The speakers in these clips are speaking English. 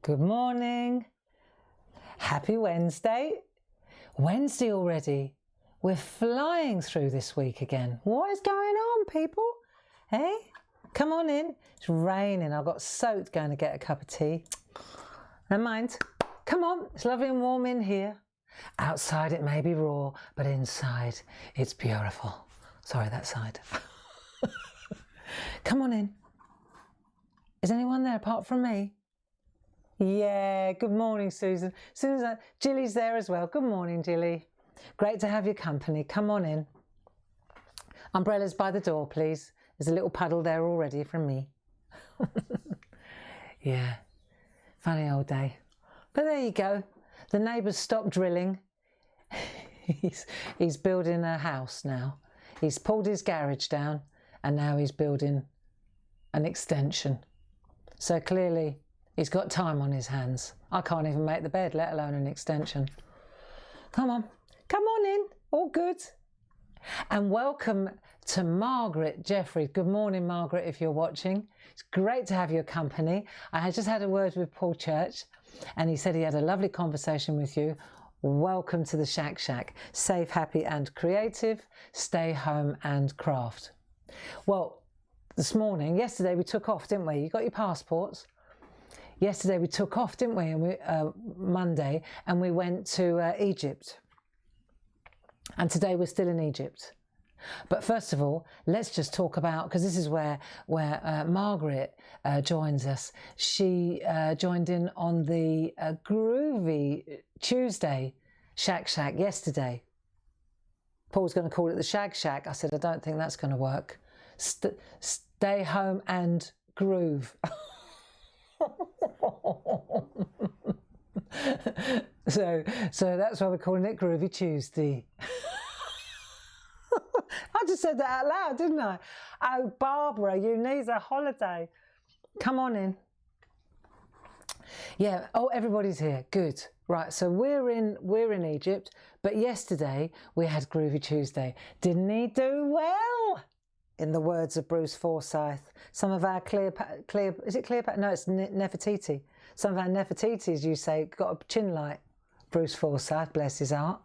Good morning. Happy Wednesday. Wednesday already. We're flying through this week again. What is going on, people? Hey, come on in. It's raining. I got soaked going to get a cup of tea. Never mind. Come on. It's lovely and warm in here. Outside it may be raw, but inside it's beautiful. Sorry, that side. Come on in. Is anyone there apart from me? Yeah, good morning, Susan. Susan, Jilly's there as well. Good morning, Jilly. Great to have your company. Come on in. Umbrellas by the door, please. There's a little puddle there already from me. Yeah, funny old day. But there you go. The neighbours stopped drilling. He's building a house now. He's pulled his garage down and now he's building an extension. So clearly he's got time on his hands. I can't even make the bed, let alone an extension. Come on in, all good. And welcome to Margaret Jeffrey. Good morning, Margaret, if you're watching. It's great to have your company. I had just had a word with Paul Church and he said he had a lovely conversation with you. Welcome to the SHAC. Safe, happy and creative. Stay home and craft. Well, yesterday we took off, didn't we? You got your passports? Yesterday we took off, didn't we? And Monday, and we went to Egypt. And today we're still in Egypt. But first of all, let's just talk about, because this is where Margaret joins us. She joined in on the Groovy Tuesday SHAC yesterday. Paul's going to call it the SHAC. I said, I don't think that's going to work. Stay home and groove. So that's why we're calling it Groovy Tuesday. I just said that out loud, didn't I? Oh, Barbara, you need a holiday. Come on in. Yeah. Oh, everybody's here. Good. Right. So we're in Egypt, but yesterday we had Groovy Tuesday. Didn't he do well? In the words of Bruce Forsyth, some of our is it Cleopatra? No, it's Nefertiti. Some of our Nefertitis, you say, got a chin like Bruce Forsyth, bless his heart.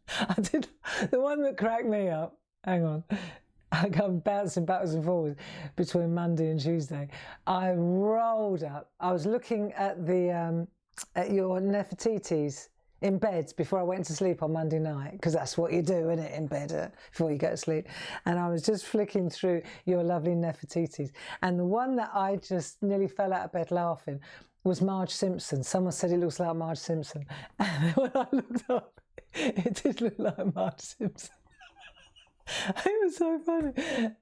I did the one that cracked me up. Hang on, I go bouncing backwards and forwards between Monday and Tuesday. I rolled up. I was looking at the at your Nefertitis in bed before I went to sleep on Monday night, because that's what you do, isn't it, in bed before you go to sleep. And I was just flicking through your lovely Nefertitis. And the one that I just nearly fell out of bed laughing was Marge Simpson. Someone said it looks like Marge Simpson. And when I looked up, it did look like Marge Simpson. It was so funny.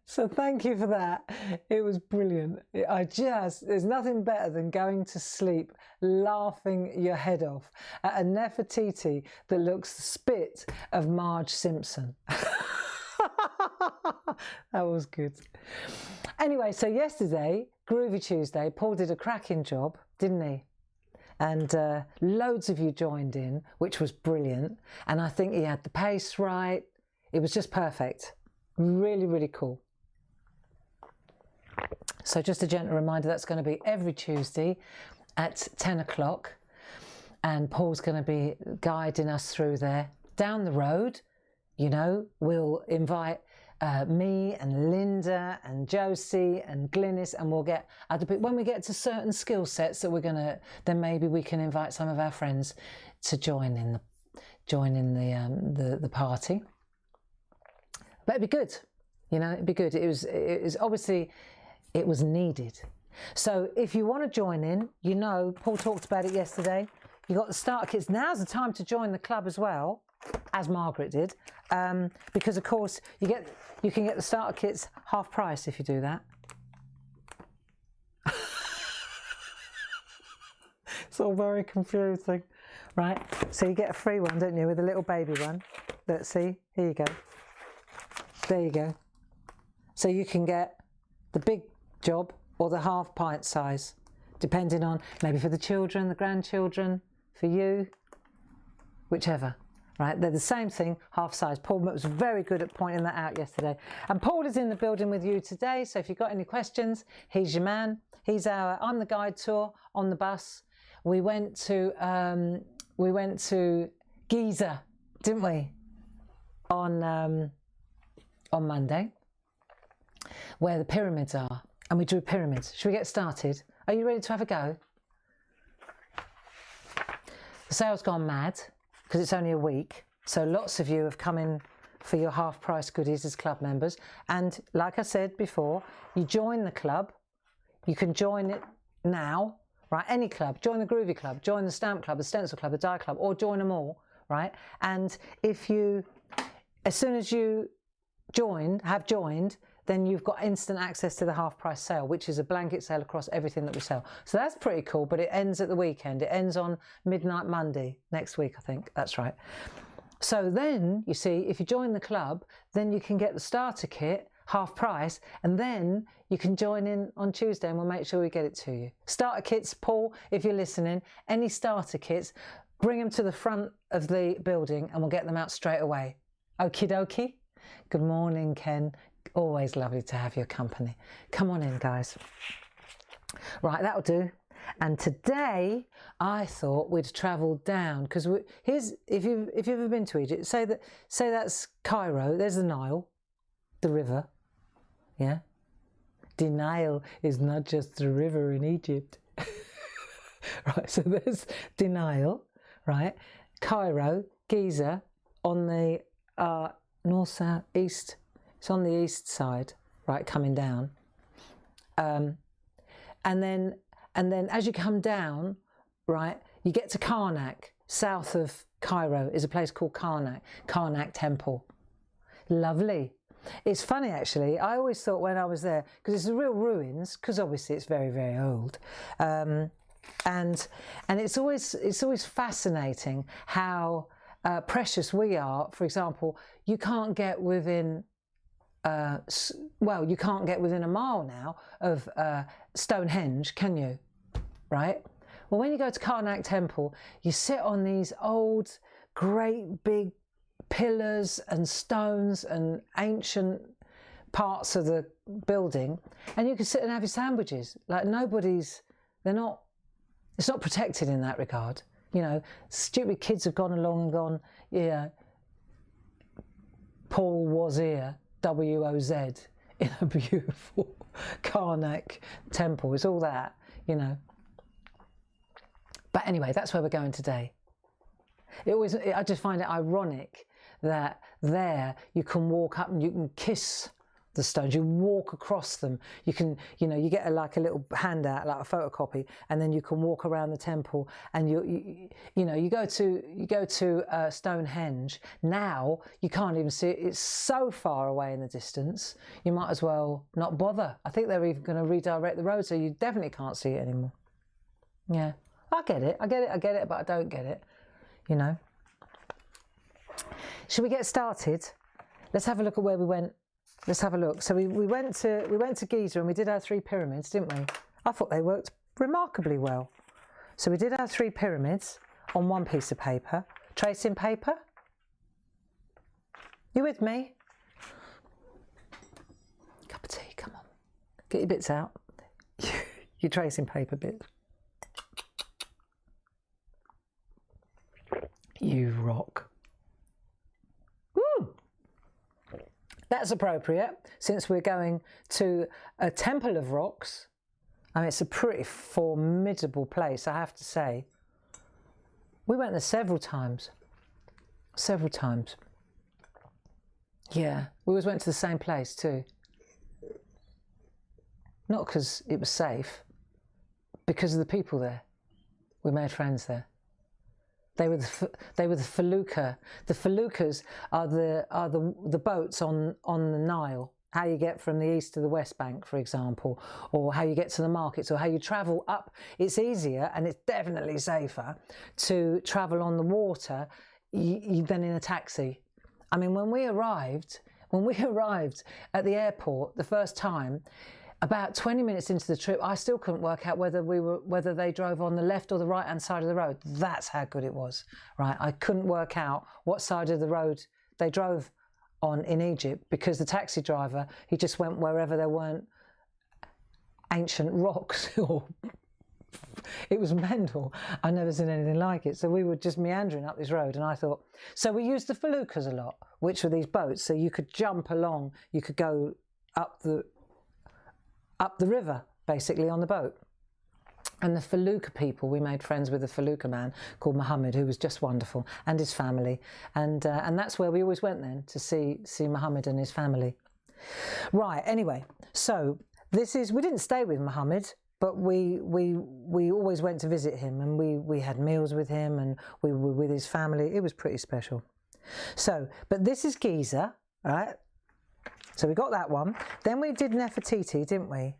So thank you for that. It was brilliant. There's nothing better than going to sleep laughing your head off at a Nefertiti that looks the spit of Marge Simpson. That was good. Anyway, so yesterday, Groovy Tuesday, Paul did a cracking job, didn't he? And loads of you joined in, which was brilliant. And I think he had the pace right. It was just perfect. Really, really cool. So just a gentle reminder, that's going to be every Tuesday at 10 o'clock. And Paul's going to be guiding us through there. Down the road, you know, we'll invite me and Linda and Josie and Glynis, and we'll get other people. When we get to certain skill sets that we're going to, then maybe we can invite some of our friends to join in the party. But it'd be good, you know, it'd be good. It was obviously, it was needed. So if you want to join in, you know, Paul talked about it yesterday. You got the starter kits. Now's the time to join the club as well, as Margaret did, because of course you can get the starter kits half price if you do that. It's all very confusing, right? So you get a free one, don't you, with a little baby one. Let's see. Here you go. There you go. So you can get the big job or the half pint size, depending on maybe for the children, the grandchildren, for you, whichever. Right, they're the same thing, half size. Paul was very good at pointing that out yesterday. And Paul is in the building with you today, so if you've got any questions, he's your man. I'm the guide tour on the bus. We went to Giza, didn't we? On Monday, where the pyramids are, and we drew pyramids. Should we get started? Are you ready to have a go? The sale's gone mad because it's only a week, so lots of you have come in for your half price goodies as club members. And like I said before, you join the club, you can join it now, right? Any club, join the Groovy Club, join the Stamp Club, the Stencil Club, the Die Club, or join them all, right? And if you, as soon as you have joined, then you've got instant access to the half price sale, which is a blanket sale across everything that we sell. So that's pretty cool, but it ends at the weekend. It ends on midnight Monday next week, I think. That's right. So then, you see, if you join the club, then you can get the starter kit half price, and then you can join in on Tuesday and we'll make sure we get it to you. Starter kits, Paul, if you're listening, any starter kits, bring them to the front of the building and we'll get them out straight away. Okie dokie. Good morning, Ken. Always lovely to have your company. Come on in, guys. Right, that'll do. And today I thought we'd travel down because here's if you've ever been to Egypt, say that's Cairo. There's the Nile, the river. Yeah, the Nile is not just a river in Egypt. Right, so there's the Nile, right? Cairo, Giza on the north, south, east. It's on the east side, right, coming down. And then as you come down, right, you get to Karnak. South of Cairo is a place called Karnak Temple. Lovely. It's funny, actually. I always thought when I was there, because it's the real ruins, because obviously it's very, very old. And it's always fascinating how precious we are. For example, you can't get within you can't get within a mile now of Stonehenge, can you? Right? Well, when you go to Karnak Temple, you sit on these old, great big pillars and stones and ancient parts of the building, and you can sit and have your sandwiches. Like it's not protected in that regard. You know, stupid kids have gone along and gone, yeah, Paul was here. WOZ in a beautiful Karnak temple. It's all that, you know. But anyway, that's where we're going today. I just find it ironic that there you can walk up and you can kiss the stones. You walk across them. You can, you get like a little handout, like a photocopy, and then you can walk around the temple. And you go to Stonehenge. Now you can't even see it. It's so far away in the distance. You might as well not bother. I think they're even going to redirect the road, so you definitely can't see it anymore. Yeah, I get it, but I don't get it. You know. Should we get started? Let's have a look at where we went. Let's have a look. So we went to Giza and we did our 3 pyramids, didn't we? I thought they worked remarkably well. So we did our 3 pyramids on one piece of paper. Tracing paper? You with me? Cup of tea, come on. Get your bits out. Your tracing paper bits. You rock. That's appropriate, since we're going to a temple of rocks. I mean, it's a pretty formidable place, I have to say. We went there several times. Yeah, we always went to the same place too. Not because it was safe, because of the people there. We made friends there. They were the felucca. The feluccas are the boats on the Nile. How you get from the east to the west bank, for example, or how you get to the markets, or how you travel up. It's easier and it's definitely safer to travel on the water than in a taxi. I mean, when we arrived at the airport the first time, about 20 minutes into the trip, I still couldn't work out whether they drove on the left or the right-hand side of the road. That's how good it was, right? I couldn't work out what side of the road they drove on in Egypt, because the taxi driver, he just went wherever there weren't ancient rocks. It was mental. I've never seen anything like it. So we were just meandering up this road, and I thought, so we used the feluccas a lot, which were these boats, so you could jump along, you could go up the river, basically, on the boat. And the felucca people, we made friends with a felucca man called Muhammad, who was just wonderful, and his family. And that's where we always went then, to see Muhammad and his family. Right, anyway, so this is, we didn't stay with Muhammad, but we always went to visit him, and we had meals with him, and we were with his family. It was pretty special. So, but this is Giza, right? So we got that one. Then we did Nefertiti, didn't we?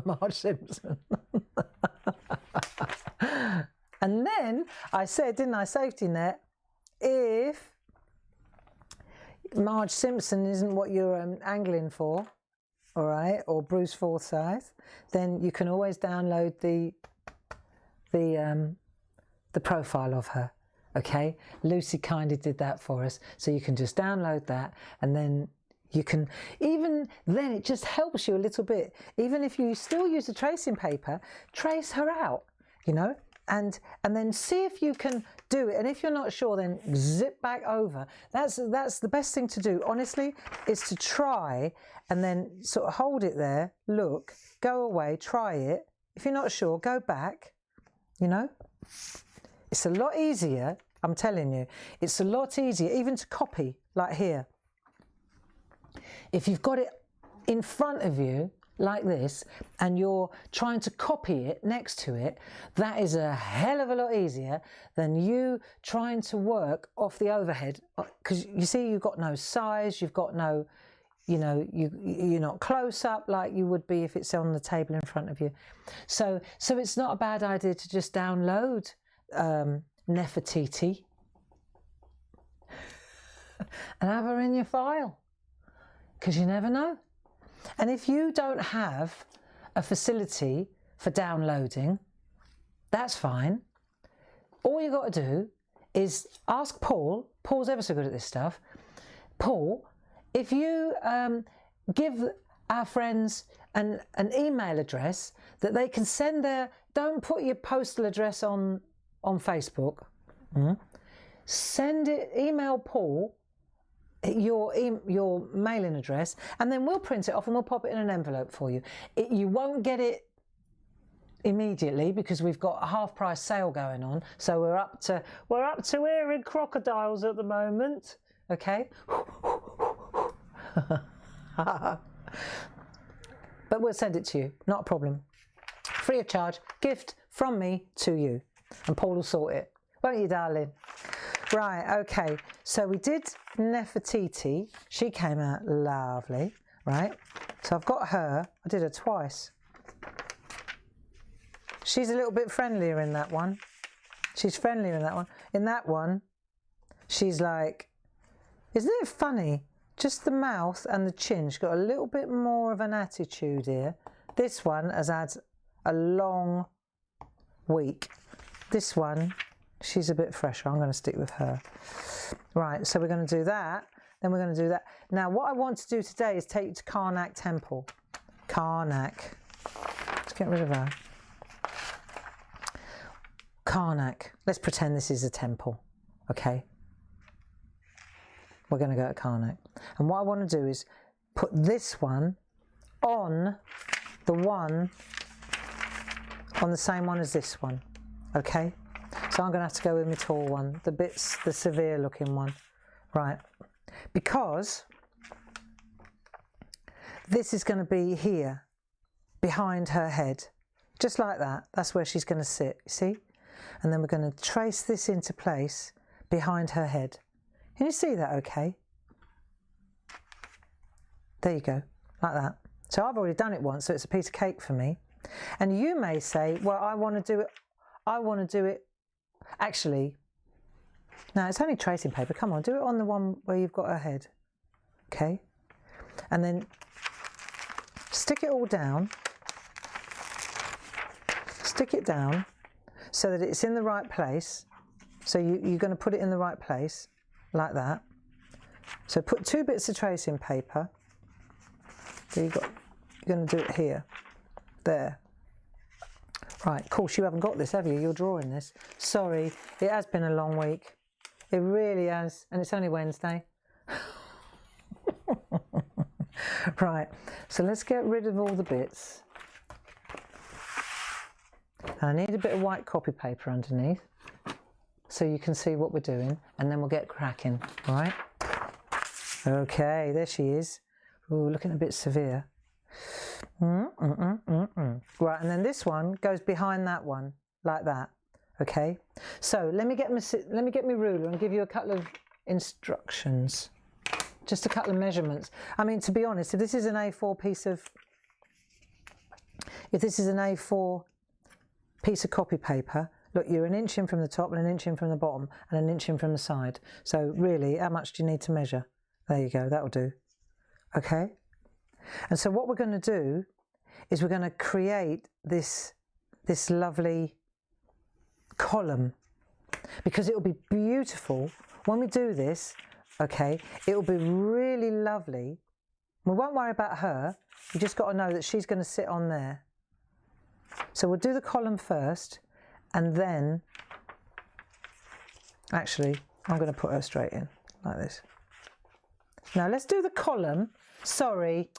Marge Simpson. And then I said, didn't I, safety net, if Marge Simpson isn't what you're angling for, all right, or Bruce Forsyth, then you can always download the profile of her. Okay, Lucy kindly did that for us, so you can just download that, and then you can, even then it just helps you a little bit. Even if you still use the tracing paper, trace her out, you know, and then see if you can do it. And if you're not sure, then zip back over. That's the best thing to do, honestly, is to try and then sort of hold it there, look, go away, try it. If you're not sure, go back, you know. It's a lot easier, I'm telling you, it's a lot easier even to copy, like here. If you've got it in front of you like this and you're trying to copy it next to it, that is a hell of a lot easier than you trying to work off the overhead, because you see you've got no size, you've got no, you know, you're not close up like you would be if it's on the table in front of you. So it's not a bad idea to just download Nefertiti and have her in your file, because you never know. And if you don't have a facility for downloading, that's fine. All you got to do is ask Paul. Paul's ever so good at this stuff. Paul, if you give our friends an email address that they can send their, don't put your postal address on Facebook. Send it, email Paul your mailing address, and then we'll print it off and we'll pop it in an envelope for you. You won't get it immediately because we've got a half price sale going on, so we're up to earring crocodiles at the moment. Okay. But we'll send it to you, not a problem, free of charge, gift from me to you, and Paul will sort it, won't you, darling? Right, okay, so we did Nefertiti. She came out lovely, right? So I've got her. I did her twice. She's a little bit friendlier in that one. She's friendlier in that one. In that one, she's like, isn't it funny? Just the mouth and the chin. She's got a little bit more of an attitude here. This one has had a long week. This one, she's a bit fresher. I'm going to stick with her. Right, so we're going to do that. Then we're going to do that. Now, what I want to do today is take you to Karnak Temple. Karnak. Let's get rid of her. Karnak. Let's pretend this is a temple, okay? We're going to go to Karnak. And what I want to do is put this one on the same one as this one, okay? So I'm going to have to go with my tall one, the severe looking one, right? Because this is going to be here, behind her head, just like that. That's where she's going to sit, you see? And then we're going to trace this into place behind her head. Can you see that okay? There you go, like that. So I've already done it once, so it's a piece of cake for me. And you may say, well, I want to do it, actually, no, it's only tracing paper. Come on, do it on the one where you've got her head, okay? And then stick it all down. Stick it down so that it's in the right place. So you're going to put it in the right place, like that. So put 2 bits of tracing paper. So you've you're going to do it here, there. Right, of course you haven't got this, have you? You're drawing this. Sorry, it has been a long week. It really has, and it's only Wednesday. Right, so let's get rid of all the bits. I need a bit of white copy paper underneath so you can see what we're doing, and then we'll get cracking, all right? Okay, there she is. Ooh, looking a bit severe. Right, and then this one goes behind that one, like that. Okay, so let me get my ruler and give you a couple of instructions, just a couple of measurements. I mean, to be honest, if this is an A4 piece of copy paper, look, you're an inch in from the top and an inch in from the bottom and an inch in from the side. So really, how much do you need to measure? There you go, that'll do. Okay, and so what we're going to do is we're going to create this lovely column, because it will be beautiful when we do this. Okay, it will be really lovely. We won't worry about her. You just got to know that she's going to sit on there. So we'll do the column first, and then actually I'm going to put her straight in like this. Now let's do the column. Sorry.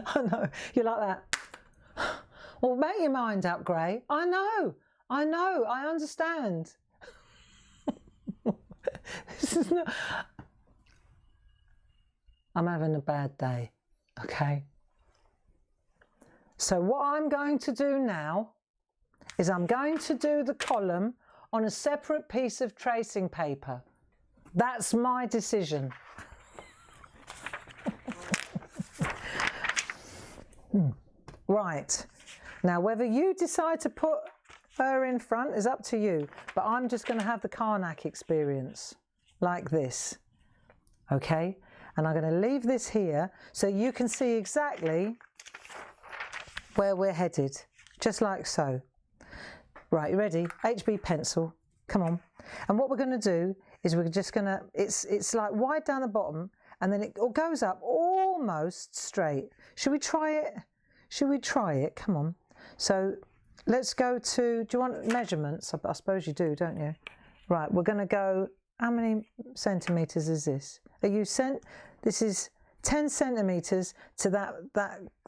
I know, you like that. Well, make your mind up, Gray. I know, I understand. This is not... I'm having a bad day, okay? So what I'm going to do now is I'm going to do the column on a separate piece of tracing paper. That's my decision. Right, now whether you decide to put her in front is up to you, but I'm just going to have the Karnak experience like this, okay? And I'm going to leave this here so you can see exactly where we're headed, just like so. Right, you ready? HB pencil, come on. And what we're going to do is we're just going to, it's like wide down the bottom, and then it goes up almost straight. Should we try it? Should we try it? Come on. So let's go to, do you want measurements? I suppose you do, don't you? Right, we're going to go, how many centimetres is this? This is 10 centimetres to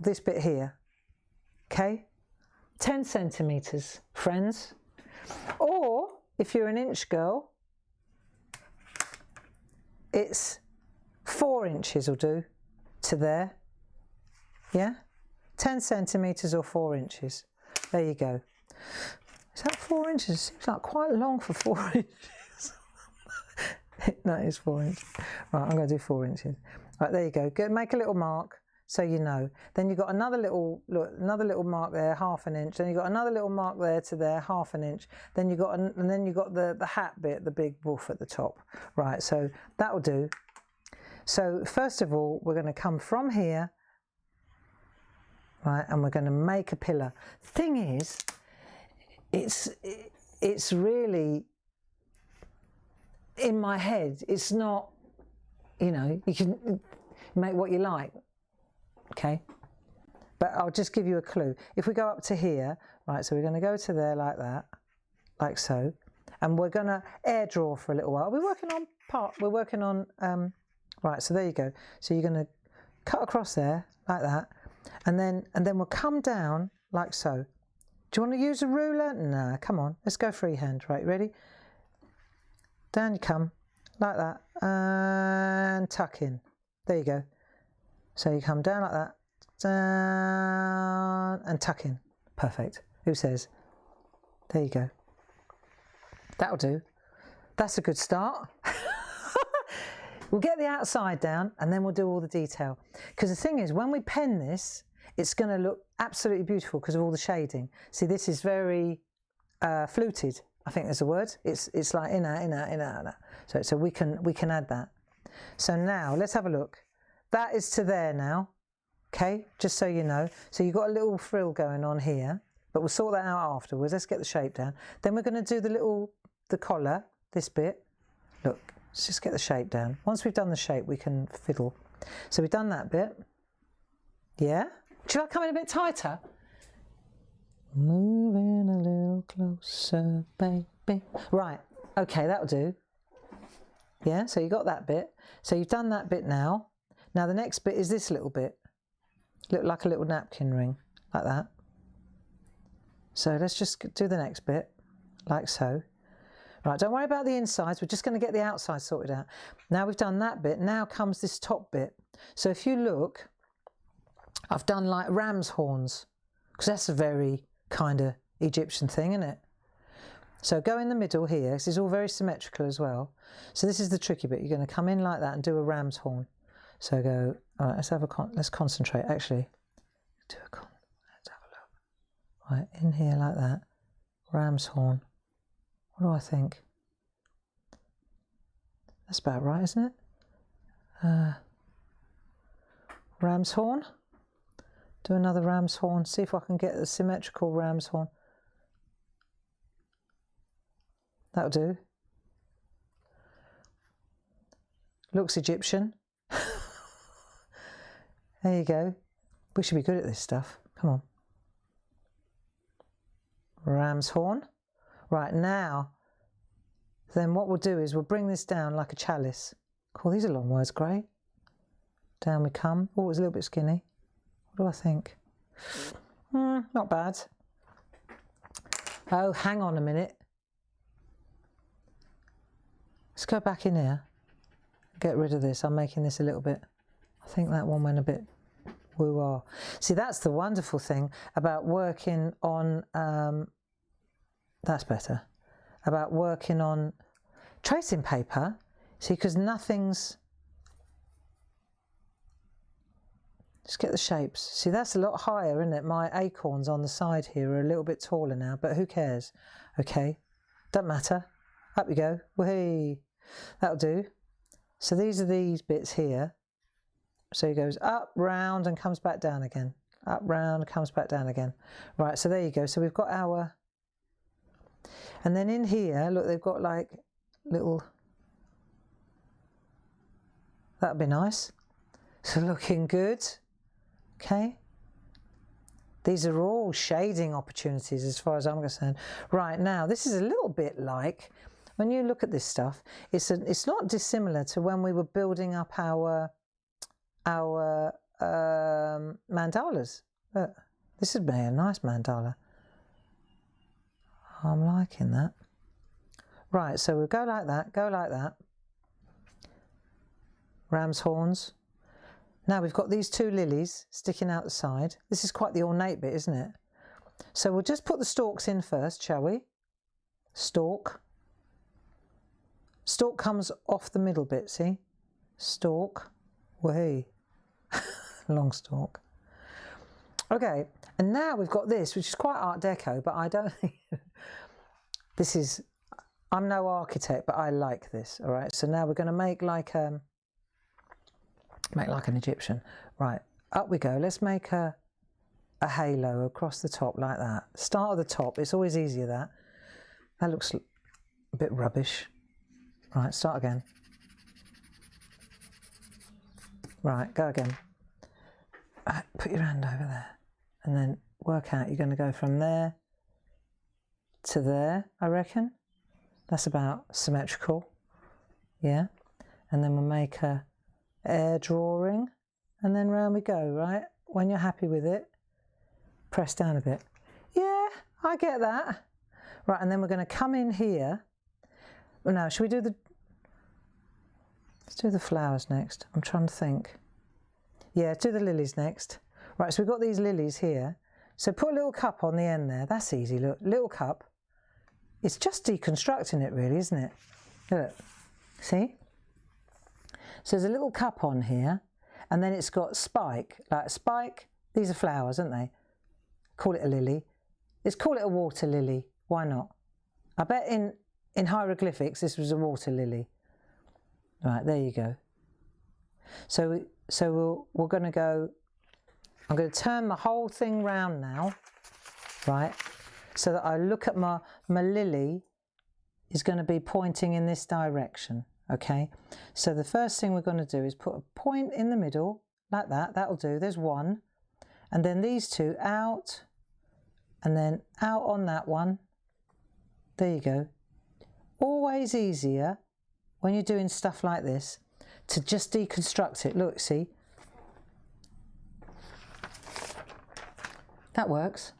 this bit here. Okay? 10 centimetres, friends. Or, if you're an inch girl, it's 4 inches will do to there. Yeah? 10 centimetres or 4 inches. There you go. Is that 4 inches? Seems like quite long for 4 inches. No, it's 4 inches. Right, I'm going to do 4 inches. Right, there you go. Make a little mark so you know. Then you've got another little mark there, 1/2 inch. Then you've got another little mark there to there, 1/2 inch. Then you've got, and then you've got the hat bit, the big wolf at the top. Right, so that'll do. So first of all, we're going to come from here. Right, and we're going to make a pillar. Thing is, it's really in my head. It's not, you know, you can make what you like, okay? But I'll just give you a clue. If we go up to here, right, so we're going to go to there like that, like so, and we're going to air draw for a little while. We're working on right, so there you go. So you're going to cut across there like that. And then we'll come down like so. Do you want to use a ruler? No, come on, let's go freehand. Right, ready? Down you come, like that, and tuck in. There you go. So you come down like that, down, and tuck in. Perfect. Who says? There you go. That'll do. That's a good start. We'll get the outside down and then we'll do all the detail. Because the thing is, when we pen this, it's going to look absolutely beautiful because of all the shading. See, this is very fluted. I think there's a word. It's like in out. So we can add that. So now let's have a look. That is to there now. Okay, just so you know. So you've got a little frill going on here, but we'll sort that out afterwards. Let's get the shape down. Then we're going to do the collar, this bit. Look. Let's just get the shape down. Once we've done the shape, we can fiddle. So we've done that bit. Yeah? Should I come in a bit tighter? Moving a little closer, baby. Right, okay, that'll do. Yeah, so you got that bit. So you've done that bit now. Now the next bit is this little bit. Look like a little napkin ring, like that. So let's just do the next bit, like so. Right, don't worry about the insides, we're just going to get the outside sorted out. Now we've done that bit, now comes this top bit. So if you look, I've done like ram's horns, because that's a very kind of Egyptian thing, isn't it? So go in the middle here, this is all very symmetrical as well. So this is the tricky bit, you're going to come in like that and do a ram's horn. So go, all right, let's concentrate, actually. Let's have a look. Right, in here like that, ram's horn. What do I think? That's about right, isn't it? Ram's horn. Do another ram's horn. See if I can get the symmetrical ram's horn. That'll do. Looks Egyptian. There you go. We should be good at this stuff. Come on. Ram's horn. Right, now, then what we'll do is we'll bring this down like a chalice. Cool, these are long words, great. Down we come. Oh, it's a little bit skinny. What do I think? Not bad. Oh, hang on a minute. Let's go back in here. Get rid of this. I'm making this a little bit. I think that one went a bit woo-ah. See, that's the wonderful thing about working on... that's better. About working on tracing paper. See, because nothing's... Just get the shapes. See, that's a lot higher, isn't it? My acorns on the side here are a little bit taller now, but who cares? Okay, doesn't matter. Up we go. Whee! That'll do. So these are these bits here. So he goes up, round, and comes back down again. Up, round, comes back down again. Right, so there you go. So we've got our... And then in here, look, they've got like little... That'd be nice. So looking good. Okay. These are all shading opportunities as far as I'm concerned. Right, now this is a little bit like, when you look at this stuff, it's not dissimilar to when we were building up our mandalas. Look, this has been a nice mandala. I'm liking that. Right, so we'll go like that, go like that. Ram's horns. Now we've got these two lilies sticking out the side. This is quite the ornate bit, isn't it? So we'll just put the stalks in first, shall we? Stalk. Stalk comes off the middle bit, see? Stalk. Wahee. Long stalk. Okay, and now we've got this, which is quite Art Deco, but I don't think... This is... I'm no architect, but I like this, all right? So now we're going to make like an Egyptian. Right, up we go. Let's make a halo across the top like that. Start at the top. It's always easier that. That looks a bit rubbish. Right, start again. Right, go again. Right, put your hand over there. And then work out. You're going to go from there to there, I reckon. That's about symmetrical. Yeah. And then we'll make a air drawing, and then round we go, right? When you're happy with it, press down a bit. Yeah, I get that. Right, and then we're going to come in here. Well, now, should we do the... Let's do the flowers next. I'm trying to think. Yeah, do the lilies next. Right, so we've got these lilies here. So put a little cup on the end there. That's easy, look. Little cup. It's just deconstructing it, really, isn't it? Look. See? So there's a little cup on here, and then it's got spike, like a spike. These are flowers, aren't they? Call it a lily. Let's call it a water lily. Why not? I bet in hieroglyphics this was a water lily. Right, there you go. So we're going to go. I'm going to turn the whole thing round now, right? So that I look at my lily is going to be pointing in this direction. okay? So the first thing we're going to do is put a point in the middle, like that. That'll do. There's one. And then these two out, and then out on that one. There you go. Always easier when you're doing stuff like this to just deconstruct it. Look, see? That works.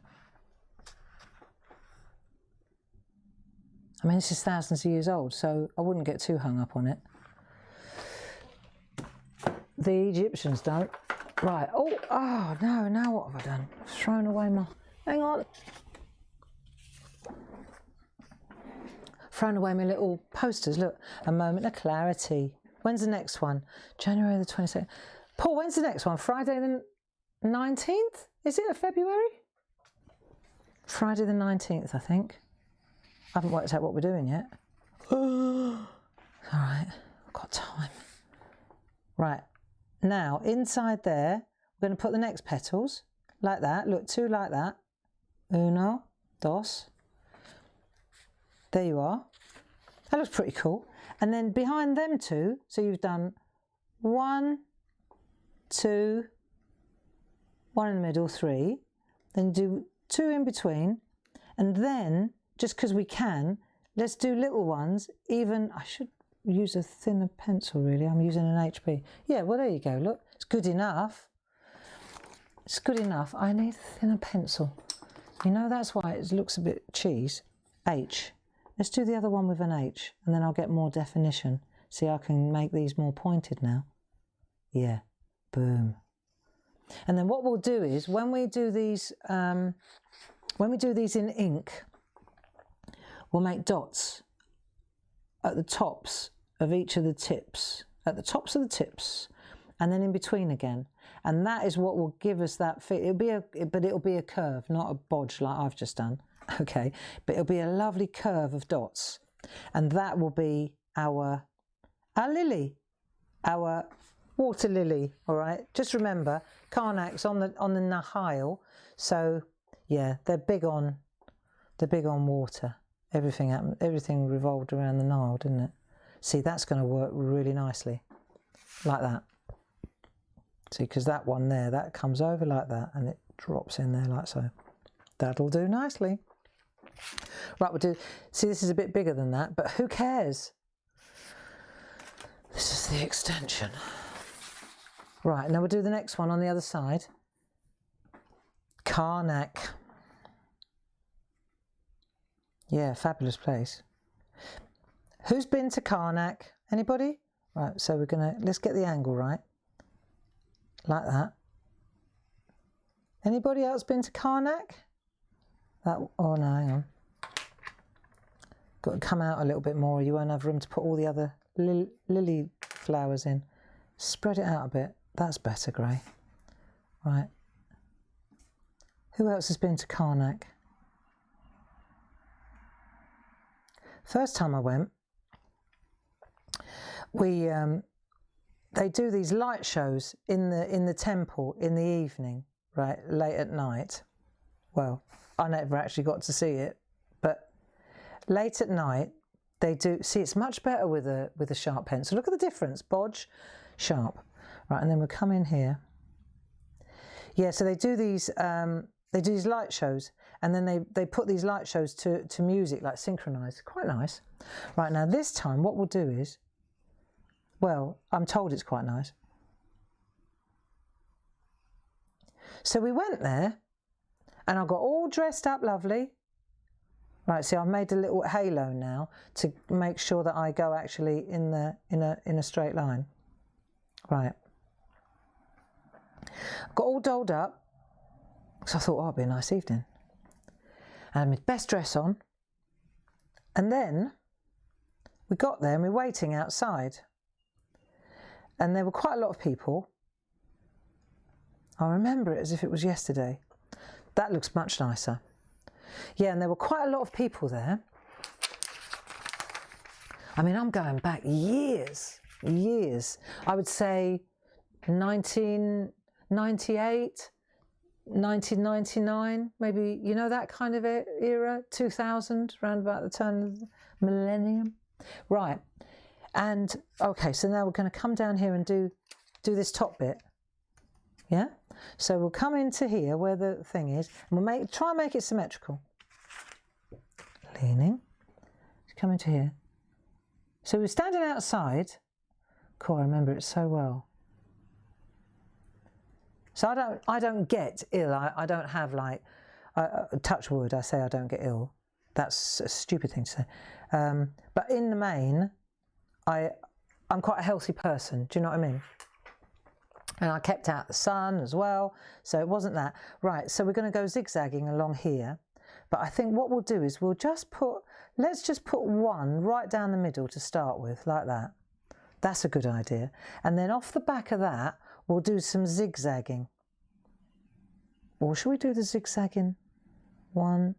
I mean, this is thousands of years old, so I wouldn't get too hung up on it. The Egyptians don't. Right, oh no, now what have I done? I've thrown away my, hang on. Thrown away my little posters, look. A moment of clarity. When's the next one? January the 22nd. Paul, when's the next one? Friday the 19th? Is it of February? Friday the 19th, I think. I haven't worked out what we're doing yet. All right, I've got time. Right, now inside there, we're going to put the next petals like that. Look, two like that. Uno, dos. There you are. That looks pretty cool. And then behind them two, so you've done 1, 2, 1 in the middle, 3. Then do 2 in between, and then, just because we can, let's do little ones. Even, I should use a thinner pencil really, I'm using an HB. Yeah, well there you go, look, it's good enough. It's good enough. I need a thinner pencil. You know, that's why it looks a bit cheese. H. Let's do the other one with an H, and then I'll get more definition. See, I can make these more pointed now. Yeah, boom. And then what we'll do is, when we do these in ink, we'll make dots at the tops of each of the tips, and then in between again. And that is what will give us that fit. It'll be a curve, not a bodge like I've just done. Okay, but it'll be a lovely curve of dots, and that will be our lily, our water lily. All right, just remember Karnak's on the Nile, so yeah, they're big on water. Everything revolved around the Nile, didn't it? See, that's going to work really nicely, like that. See, because that one there, that comes over like that, and it drops in there like so. That'll do nicely. Right, we'll do, see, this is a bit bigger than that, but who cares? This is the extension. Right, now we'll do the next one on the other side. Karnak. Yeah, fabulous place. Who's been to Karnak? Anybody? Right, so let's get the angle right. Like that. Anybody else been to Karnak? Oh no, hang on. Got to come out a little bit more, you won't have room to put all the other lily flowers in. Spread it out a bit. That's better, Gray. Right. Who else has been to Karnak? First time I went, they do these light shows in the temple in the evening, right, late at night. Well, I never actually got to see it, but late at night they do. See, it's much better with a sharp pencil. Look at the difference, bodge, sharp. Right, and then we'll come in here. Yeah, so they do these light shows, and then they put these light shows to music, like synchronised. Quite nice. Right, now this time what we'll do is, well, I'm told it's quite nice. So we went there, and I got all dressed up lovely. Right, see, I've made a little halo now to make sure that I go actually in a straight line. Right. Got all dolled up, because I thought, oh, it'd be a nice evening. I had my best dress on, and then we got there and we're waiting outside, and there were quite a lot of people. I remember it as if it was yesterday. That looks much nicer. Yeah, and there were quite a lot of people there. I mean, I'm going back years. I would say 1998, 1999, maybe, you know, that kind of era, 2000, round about the turn of the millennium. Right, And okay, so now we're going to come down here and do this top bit. Yeah, so we'll come into here where the thing is, and we'll try and make it symmetrical. Leaning, come into here. So we're standing outside. Cool, I remember it so well. So I don't get ill. I don't have like, touch wood. I say I don't get ill. That's a stupid thing to say. But in the main, I'm quite a healthy person. Do you know what I mean? And I kept out the sun as well, so it wasn't that. Right, so we're going to go zigzagging along here. But I think what we'll do is let's just put one right down the middle to start with, like that. That's a good idea. And then off the back of that, we'll do some zigzagging. Or should we do the zigzagging? 1,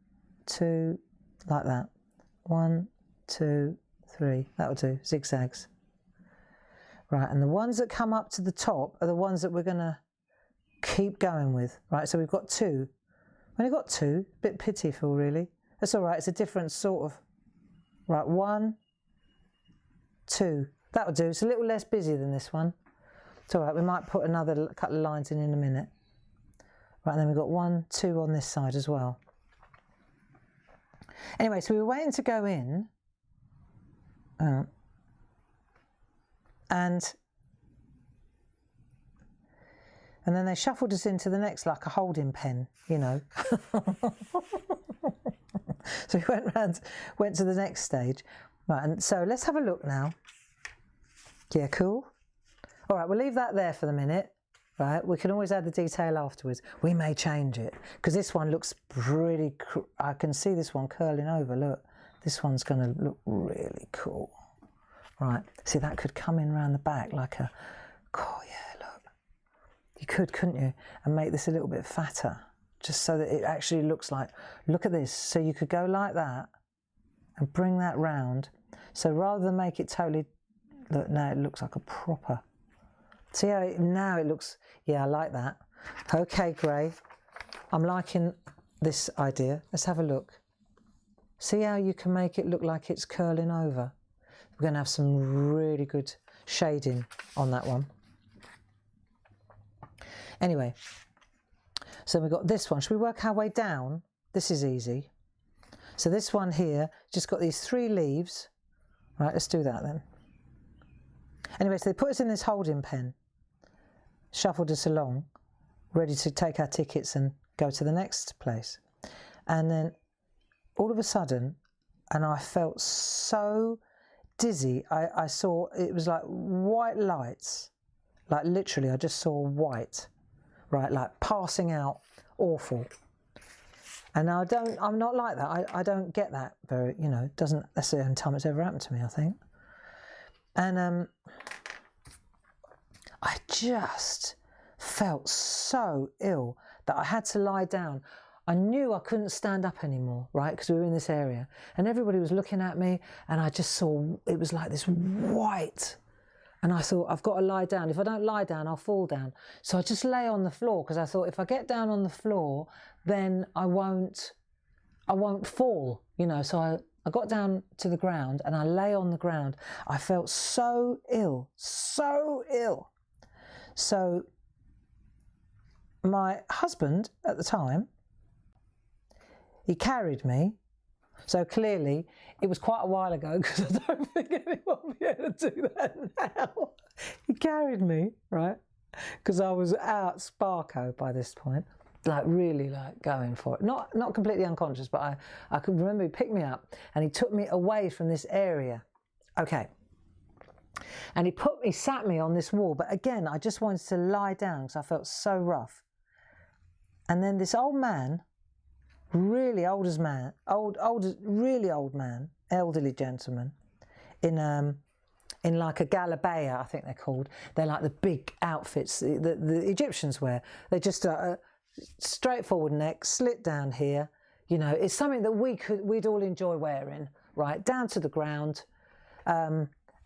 2, like that. 1, 2, 3. That'll do, zigzags. Right, and the ones that come up to the top are the ones that we're going to keep going with. Right, so we've got 2. We've only got 2, a bit pitiful really. That's all right, it's a different sort of... Right, 1, 2. That'll do, it's a little less busy than this one. It's all right, we might put another couple of lines in a minute. Right, and then we've got 1, 2 on this side as well. Anyway, so we were waiting to go in. And then they shuffled us into the next, like a holding pen, you know. So we went to the next stage. Right, and so let's have a look now. Yeah, cool. All right, we'll leave that there for the minute. Right, we can always add the detail afterwards. We may change it because this one looks pretty. I can see this one curling over. Look, this one's going to look really cool. Right, see that could come in around the back like a. Oh yeah, look. You could, couldn't you? And make this a little bit fatter, just so that it actually looks like. Look at this. So you could go like that, and bring that round. So rather than make it totally. Look, now it looks like a proper. See how now it looks, yeah, I like that. Okay, Gray, I'm liking this idea. Let's have a look. See how you can make it look like it's curling over? We're going to have some really good shading on that one. Anyway, so we've got this one. Should we work our way down? This is easy. So this one here, just got these 3 leaves. Right, let's do that then. Anyway, so they put us in this holding pen. Shuffled us along, ready to take our tickets and go to the next place. And then all of a sudden, and I felt so dizzy, I saw, it was like white lights, like literally I just saw white, right, like passing out, awful. And I'm not like that, I don't get that very, you know, that's the only time it's ever happened to me, I think. And I just felt so ill that I had to lie down. I knew I couldn't stand up anymore, right, because we were in this area. And everybody was looking at me, and I just saw, it was like this white. And I thought, I've got to lie down. If I don't lie down, I'll fall down. So I just lay on the floor, because I thought, if I get down on the floor, then I won't fall, you know. So I got down to the ground, and I lay on the ground. I felt so ill, so ill. So my husband at the time, he carried me. So clearly it was quite a while ago, because I don't think anyone will be able to do that now. He carried me, right? Because I was out sparko by this point, like really like going for it. Not completely unconscious, but I can remember he picked me up and he took me away from this area. Okay. And he sat me on this wall, but again, I just wanted to lie down because I felt so rough. And then this old man, really really old man, elderly gentleman, in like a galabaya, I think they're called. They're like the big outfits the Egyptians wear. They're just a straightforward neck, slit down here. You know, it's something that we'd all enjoy wearing, right, down to the ground.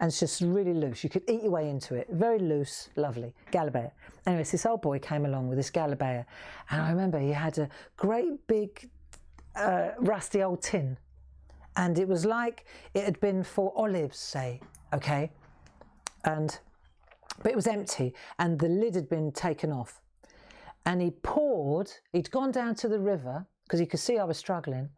And it's just really loose. You could eat your way into it. Very loose, lovely. Galabaya. Anyways, this old boy came along with this galabaya. And I remember he had a great big rusty old tin. And it was like it had been for olives, say, okay? but it was empty and the lid had been taken off. And he'd gone down to the river because he could see I was struggling.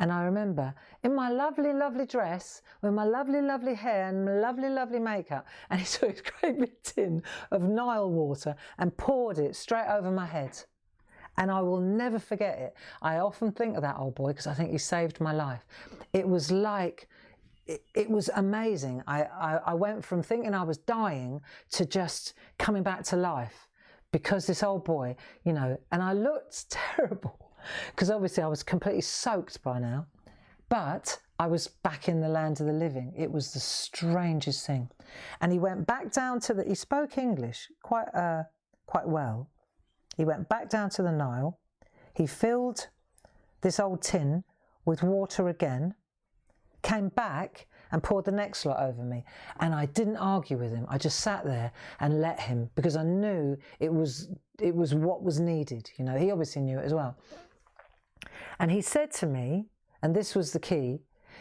And I remember in my lovely, lovely dress with my lovely, lovely hair and my lovely, lovely makeup, and he took his great big tin of Nile water and poured it straight over my head. And I will never forget it. I often think of that old boy because I think he saved my life. It was like, it was amazing. I went from thinking I was dying to just coming back to life because this old boy, you know, and I looked terrible because obviously I was completely soaked by now, but I was back in the land of the living. It was the strangest thing. And he went back down to he spoke English quite well. He went back down to the Nile. He filled this old tin with water again, came back and poured the next lot over me. And I didn't argue with him. I just sat there and let him because I knew it was what was needed. You know, he obviously knew it as well. And he said to me, and this was the key,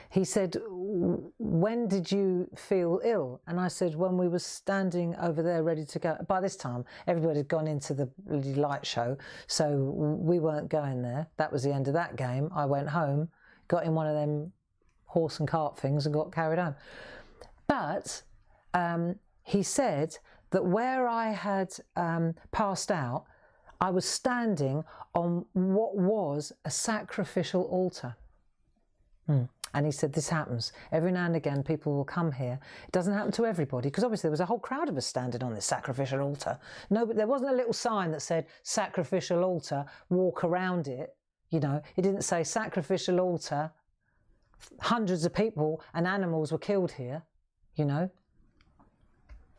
he said, when did you feel ill? And I said, when we were standing over there ready to go. By this time, everybody had gone into the light show, so we weren't going there. That was the end of that game. I went home, got in one of them horse and cart things and got carried home. But he said that where I had passed out, I was standing on what was a sacrificial altar. And he said, this happens. Every now and again, people will come here. It doesn't happen to everybody, because obviously there was a whole crowd of us standing on this sacrificial altar. No, but there wasn't a little sign that said, sacrificial altar, walk around it. You know, it didn't say sacrificial altar, hundreds of people and animals were killed here, you know.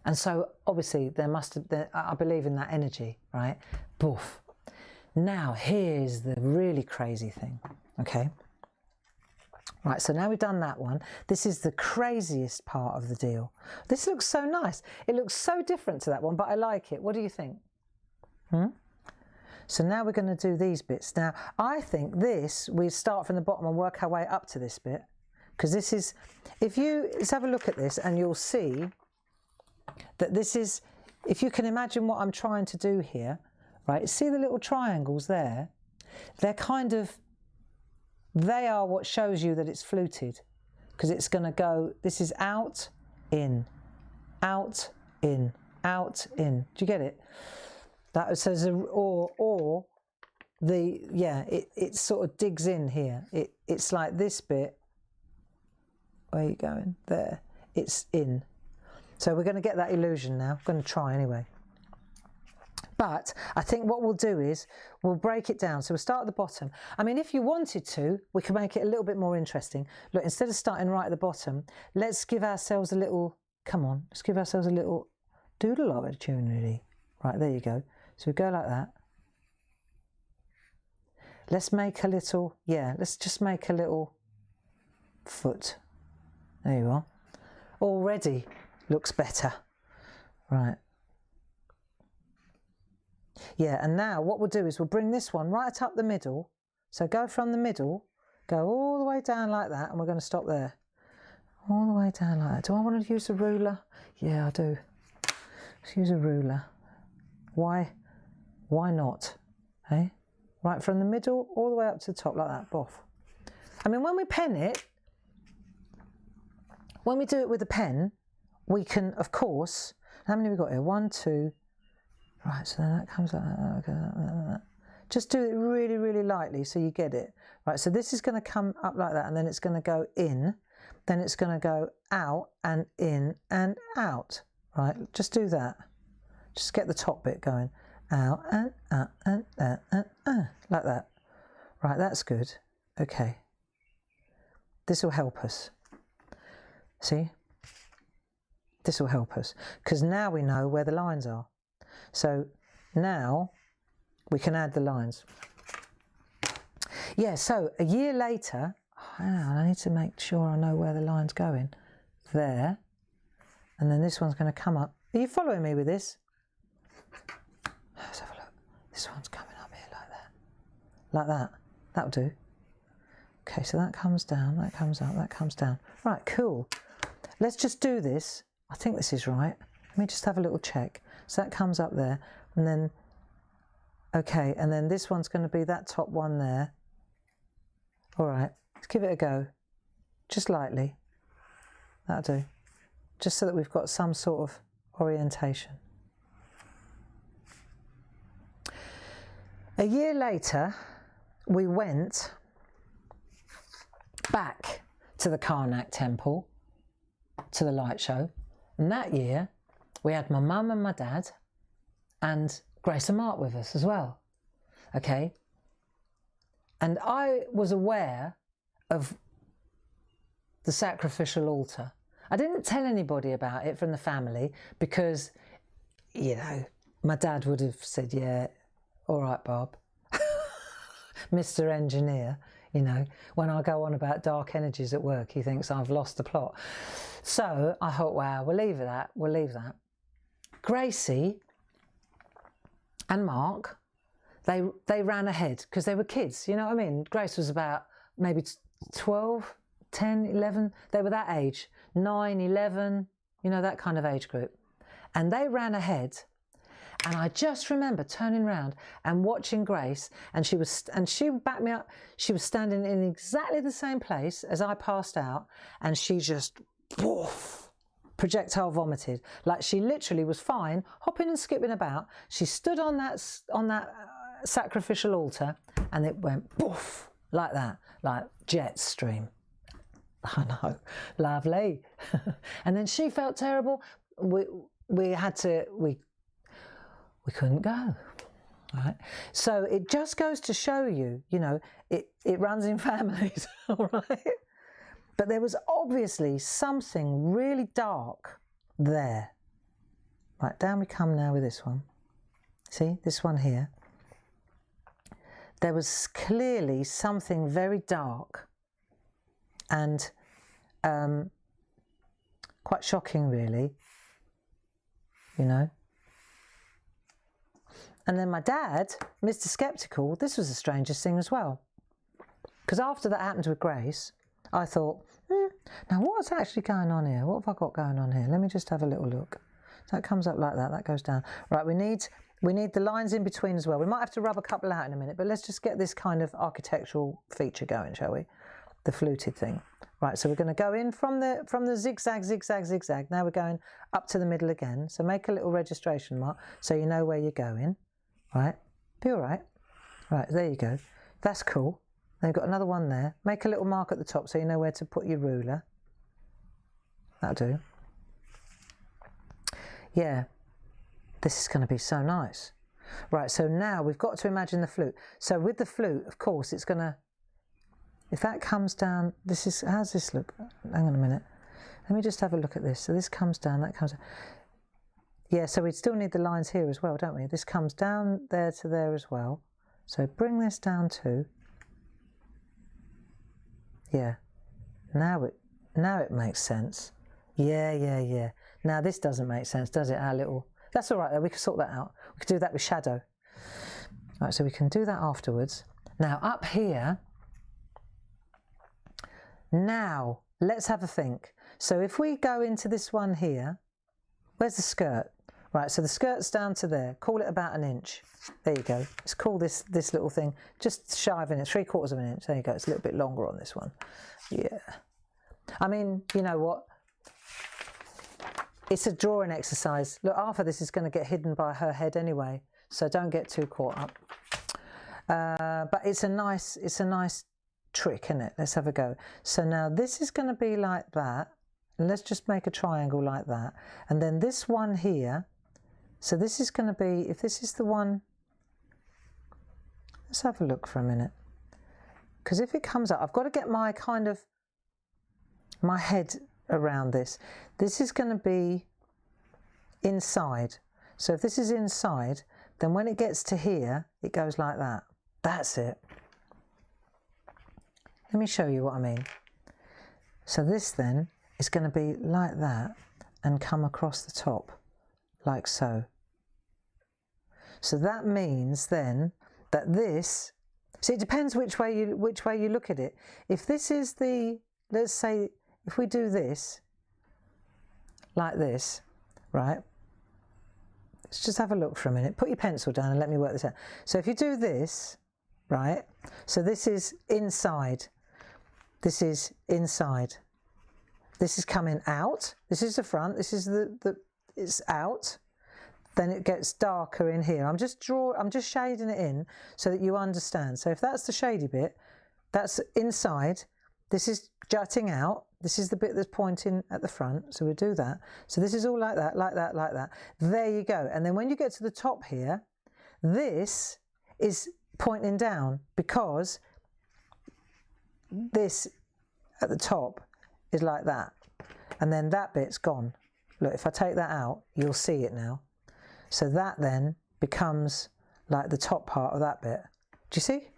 And so obviously there must have been, I believe in that energy, right? Boof. Now, here's the really crazy thing, okay? Right, so now we've done that one. This is the craziest part of the deal. This looks so nice. It looks so different to that one, but I like it. What do you think? So now we're going to do these bits. Now, I think this, we start from the bottom and work our way up to this bit. Because this is, let's have a look at this and you'll see that this is, if you can imagine what I'm trying to do here, right? See the little triangles there? They're kind of, they are what shows you that it's fluted, because it's going to go, this is out, in, out, in, out, in. Do you get it? That says, or the, yeah, it sort of digs in here. It's like this bit, where are you going? There, it's in. So we're going to get that illusion now. I'm going to try anyway. But I think what we'll do is we'll break it down. So we'll start at the bottom. I mean, if you wanted to, we can make it a little bit more interesting. Look, instead of starting right at the bottom, let's give ourselves a little, come on, let's give ourselves a little doodle opportunity. Right, there you go. So we go like that. Let's make a little, yeah, let's just make a little foot. There you are. Already looks better. Right. Yeah, and now what we'll do is we'll bring this one right up the middle. So go from the middle, go all the way down like that, and we're going to stop there. All the way down like that. Do I want to use a ruler? Yeah, I do. Let's use a ruler. Why not? Hey? Right from the middle all the way up to the top like that. Boff. I mean, when we pen it, when we do it with a pen, we can, of course, how many have we got here? 1, 2. Right, so then that comes like that, okay, that. Just do it really, really lightly so you get it. Right, so this is going to come up like that, and then it's going to go in, then it's going to go out and in and out. Right, just do that. Just get the top bit going. Out and out and out and out, like that. Right, that's good. Okay. This will help us. See? This will help us, because now we know where the lines are. So now we can add the lines. Yeah, so a year later, I need to make sure I know where the line's going. There. And then this one's going to come up. Are you following me with this? Let's have a look. This one's coming up here like that. Like that. That'll do. Okay, so that comes down, that comes up, that comes down. Right, cool. Let's just do this I think this is right. Let me just have a little check. So that comes up there, and then, okay, and then this one's going to be that top one there. All right, let's give it a go, just lightly. That'll do, just so that we've got some sort of orientation. A year later, we went back to the Karnak Temple, to the light show, and that year we had my mum and my dad and Grace and Mark with us as well, okay? And I was aware of the sacrificial altar. I didn't tell anybody about it from the family because, you know, my dad would have said, yeah, all right, Bob, Mr. Engineer, you know, when I go on about dark energies at work, he thinks I've lost the plot. So I thought, wow, we'll leave that. Gracie and Mark, they ran ahead because they were kids, you know what I mean? Grace was about maybe 12, 10, 11. They were that age, 9, 11, you know, that kind of age group. And they ran ahead. And I just remember turning around and watching Grace, and she backed me up. She was standing in exactly the same place as I passed out, and she just, woof, projectile vomited. Like she literally was fine, hopping and skipping about. She stood on that sacrificial altar, and it went woof, like that, like jet stream. I know, lovely. And then she felt terrible. We couldn't go, right? So it just goes to show you, you know, it runs in families, all right? But there was obviously something really dark there. Right, down we come now with this one. See, this one here. There was clearly something very dark and quite shocking, really, you know. And then my dad, Mr. Skeptical, this was the strangest thing as well. Because after that happened with Grace, I thought, now what's actually going on here? What have I got going on here? Let me just have a little look. So that comes up like that, that goes down. Right, we need the lines in between as well. We might have to rub a couple out in a minute, but let's just get this kind of architectural feature going, shall we? The fluted thing. Right, so we're going to go in from the zigzag, zigzag, zigzag. Now we're going up to the middle again. So make a little registration mark so you know where you're going. Right, be all right. Right, there you go. That's cool. Then you've got another one there. Make a little mark at the top so you know where to put your ruler. That'll do. Yeah, this is going to be so nice. Right, so now we've got to imagine the flute. So with the flute, of course, it's going to, if that comes down, this is, how's this look? Hang on a minute. Let me just have a look at this. So this comes down, that comes down. Yeah, so we still need the lines here as well, don't we? This comes down there to there as well. So bring this down too. Yeah. Now it makes sense. Yeah. Now this doesn't make sense, does it? Our little... That's all right though, we can sort that out. We could do that with shadow. Right, so we can do that afterwards. Now up here, now let's have a think. So if we go into this one here, where's the skirt? Right, so the skirt's down to there. Call it about 1 inch. There you go. Let's call this little thing just shy of an inch, 3/4 of an inch. There you go. It's a little bit longer on this one. Yeah. I mean, you know what? It's a drawing exercise. Look, half of this is going to get hidden by her head anyway, so don't get too caught up. But it's a nice trick, isn't it? Let's have a go. So now this is going to be like that. And let's just make a triangle like that. And then this one here, so this is going to be, if this is the one, let's have a look for a minute. Because if it comes up, I've got to get my head around this. This is going to be inside. So if this is inside, then when it gets to here, it goes like that. That's it. Let me show you what I mean. So this then is going to be like that and come across the top like so. So that means then that this, so it depends which way you look at it. If this is the, let's say if we do this like this, right? Let's just have a look for a minute. Put your pencil down and let me work this out. So if you do this, right? So this is inside. This is inside. This is coming out. This is the front. This is it's out. Then it gets darker in here. I'm just shading it in so that you understand. So if that's the shady bit, that's inside. This is jutting out. This is the bit that's pointing at the front. So we'll do that. So this is all like that, like that, like that. There you go. And then when you get to the top here, this is pointing down because this at the top is like that. And then that bit's gone. Look, if I take that out, you'll see it now. So that then becomes like the top part of that bit. Do you see?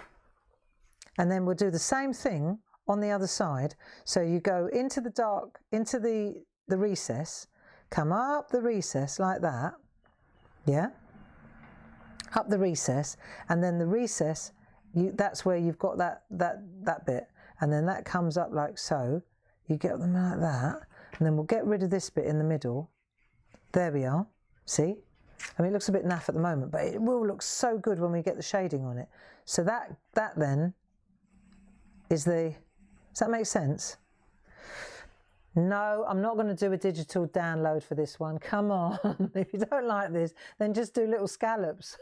And then we'll do the same thing on the other side. So you go into the dark, into the recess, come up the recess like that. Yeah? Up the recess, and then the recess, that's where you've got that bit. And then that comes up like so. You get them like that. And then we'll get rid of this bit in the middle. There we are. See? I mean, it looks a bit naff at the moment, but it will look so good when we get the shading on it. So that then is the... Does that make sense? No, I'm not going to do a digital download for this one. Come on. If you don't like this, then just do little scallops.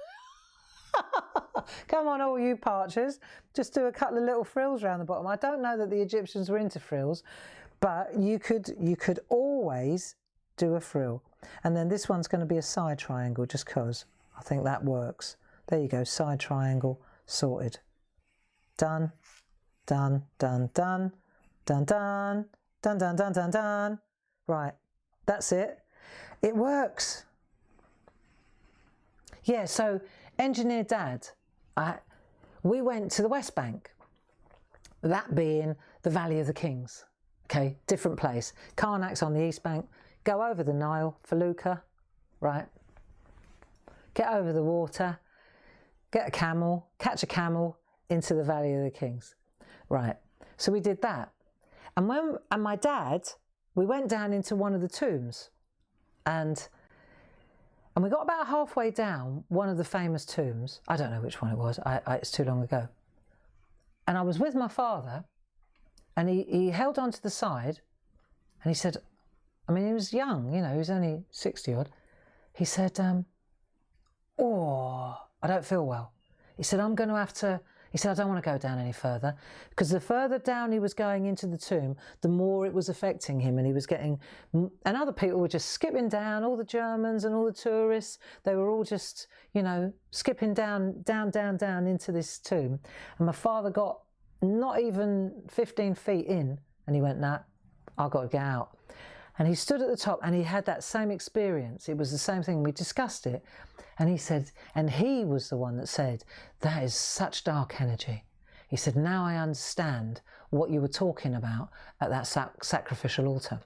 Come on, all you parchers. Just do a couple of little frills around the bottom. I don't know that the Egyptians were into frills, but you could always do a frill. And then this one's going to be a side triangle just because I think that works. There you go, side triangle, sorted. Done, done, done, done, done, done, done, done, done, done, done. Right, that's it. It works. Yeah, so Engineer Dad, we went to the West Bank, that being the Valley of the Kings. Okay, different place. Karnak's on the East Bank. Go over the Nile, Felucca, right? Get over the water, get a camel, catch a camel into the Valley of the Kings. Right, so we did that. And my dad, we went down into one of the tombs and we got about halfway down one of the famous tombs. I don't know which one it was, it's too long ago. And I was with my father and he held on to the side and he said, I mean, he was young, you know, he was only 60 odd. He said, oh, I don't feel well. He said, I'm going to have to, he said, I don't want to go down any further, because the further down he was going into the tomb, the more it was affecting him, and he was getting, and other people were just skipping down, all the Germans and all the tourists, they were all just, you know, skipping down into this tomb. And my father got not even 15 feet in, and he went, nah, I've got to get out. And he stood at the top and he had that same experience. It was the same thing. We discussed it. And he said, and he was the one that said, that is such dark energy. He said, now I understand what you were talking about at that sacrificial altar.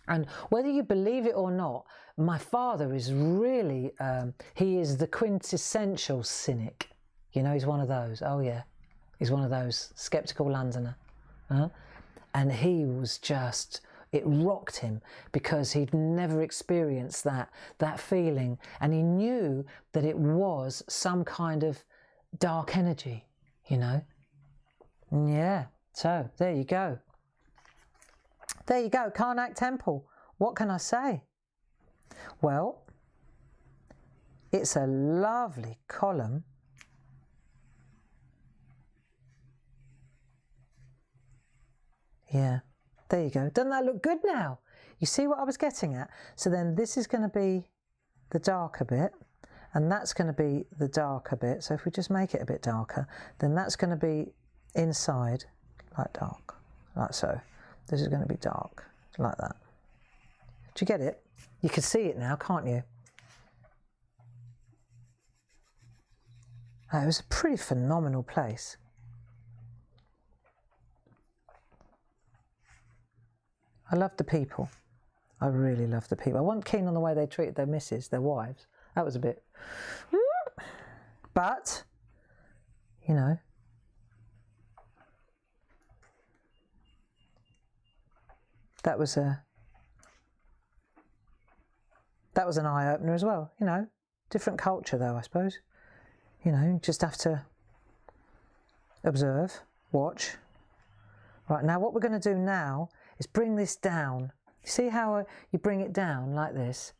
And whether you believe it or not, my father is really, he is the quintessential cynic. You know, he's one of those. Oh yeah, he's one of those skeptical Londoner. And he was just... It rocked him because he'd never experienced that feeling, and he knew that it was some kind of dark energy, you know. Yeah, so there you go. There you go, Karnak Temple. What can I say? Well, it's a lovely column. Yeah. There you go. Doesn't that look good now? You see what I was getting at? So then this is going to be the darker bit, and that's going to be the darker bit. So if we just make it a bit darker, then that's going to be inside, like dark, like so. This is going to be dark, like that. Do you get it? You can see it now, can't you? Oh, it was a pretty phenomenal place. I love the people. I really love the people. I wasn't keen on the way they treated their missus, their wives. That was a bit... But, you know, that was a that was an eye-opener as well, you know. Different culture though, I suppose. You know, you just have to observe, watch. Right, now what we're going to do now is bring this down. See how you bring it down like this?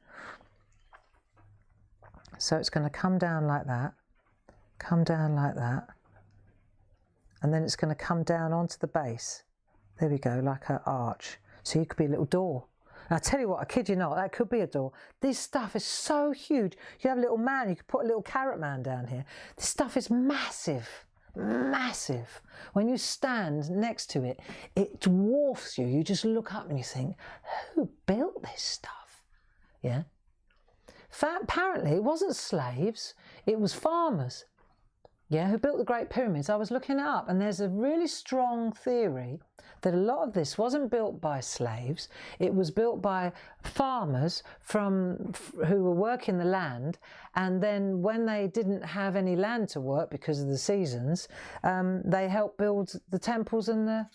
So it's going to come down like that, come down like that, and then it's going to come down onto the base. There we go, like an arch. So you could be a little door. And I tell you what, I kid you not, that could be a door. This stuff is so huge. You have a little man, you could put a little carrot man down here. This stuff is massive, massive. When you stand next to it, it dwarfs you. You just look up and you think, who built this stuff? Yeah. Apparently it wasn't slaves, it was farmers, yeah, who built the Great Pyramids. I was looking it up, and there's a really strong theory that a lot of this wasn't built by slaves. It was built by farmers who were working the land, and then when they didn't have any land to work because of the seasons, they helped build the temples and the...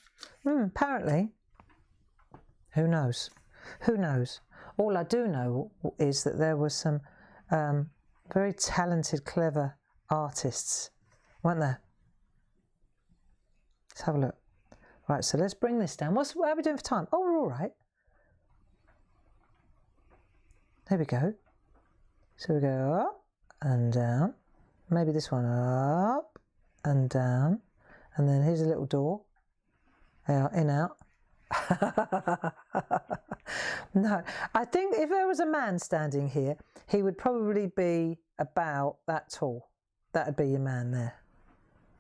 apparently. Who knows? Who knows? All I do know is that there were some very talented, clever artists, weren't there? Let's have a look. Right, so let's bring this down. What are we doing for time? Oh, we're all right. There we go. So we go up and down. Maybe this one up and down. And then here's a little door. Out, in, out. No, I think if there was a man standing here, he would probably be about that tall. That'd be your man there.